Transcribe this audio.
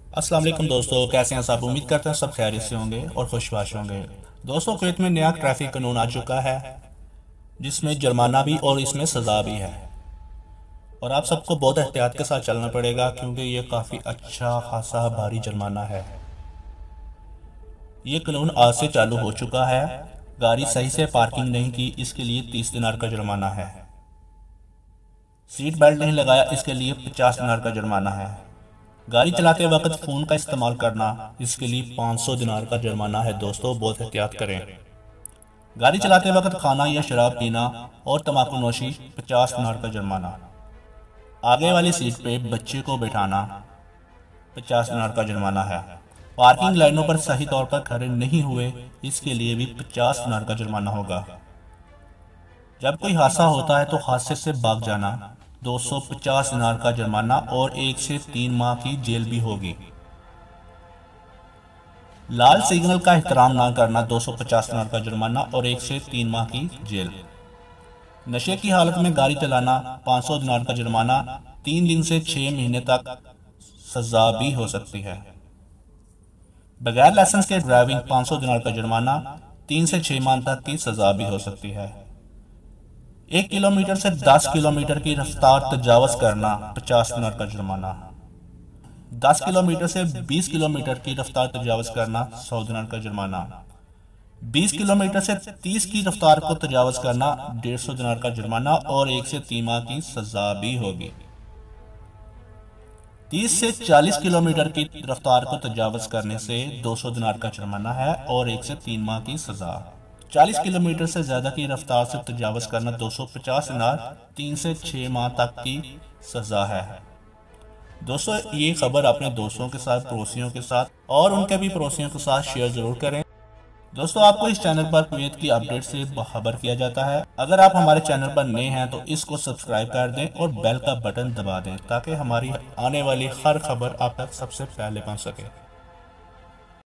अस्सलाम वालेकुम दोस्तों, कैसे हैं सब। उम्मीद करते हैं सब खैरियत से होंगे और खुशबाश होंगे। दोस्तों, कुवैत में नया ट्रैफिक कानून आ चुका है जिसमें जुर्माना भी और इसमें सज़ा भी है। और आप सबको बहुत एहतियात के साथ चलना पड़ेगा क्योंकि ये काफ़ी अच्छा खासा भारी जुर्माना है। ये कानून आज से चालू हो चुका है। गाड़ी सही से पार्किंग नहीं की, इसके लिए 30 दिनार का जुर्माना है। सीट बेल्ट नहीं लगाया, इसके लिए 50 दिनार का जुर्माना है। गाड़ी चलाते वक्त फ़ोन का इस्तेमाल करना, इसके लिए 500 दिनार का जुर्माना है। दोस्तों, बहुत एहतियात करें। गाड़ी चलाते वक्त खाना या शराब पीना और तंबाकू नोशी, 50 दिनार का जुर्माना। आगे वाली सीट पे बच्चे को बैठाना, 50 दिनार का जुर्माना है। पार्किंग लाइनों पर सही तौर पर खड़े नहीं हुए, इसके लिए भी 50 दिनार का जुर्माना होगा। जब कोई हादसा होता है तो हादसे से भाग जाना, 250 दिनार का जुर्माना और 1 से 3 माह की जेल भी होगी। लाल सिग्नल का एहतराम ना करना, 250 दिनार का जुर्माना और 1 से 3 माह की जेल। नशे की हालत में गाड़ी चलाना, 500 दिनार का जुर्माना, 3 दिन से 6 महीने तक सजा भी हो सकती है। बगैर लाइसेंस के ड्राइविंग, 500 दिनार का जुर्माना, 3 से 6 माह तक की सजा भी हो सकती है। 1 किलोमीटर से 10 किलोमीटर की रफ्तार तजावज करना, 50 दिनार का जुर्माना। 10 किलोमीटर से 20 किलोमीटर की रफ्तार तजावज करना, 100 दिनार का जुर्माना। 20 किलोमीटर से 30 की रफ्तार को तजावज करना, 150 दिनार का जुर्माना और 1 से 3 माह की सजा भी होगी। 30 से 40 किलोमीटर की रफ्तार को तजावज करने से 200 दिनार का जुर्माना है और 1 से 3 माह की सजा। 40 किलोमीटर से ज्यादा की रफ्तार से तजावज करना, 250 दिनार, 3 से 6 माह तक की सजा है। दोस्तों, ये खबर अपने दोस्तों के साथ, पड़ोसियों के साथ और उनके भी पड़ोसियों के साथ शेयर जरूर करें। दोस्तों, आपको इस चैनल पर कुवैत की अपडेट से खबर किया जाता है। अगर आप हमारे चैनल पर नए हैं तो इसको सब्सक्राइब कर दें और बेल का बटन दबा दें ताकि हमारी आने वाली हर खबर आप तक सबसे पहले पहुंच सके।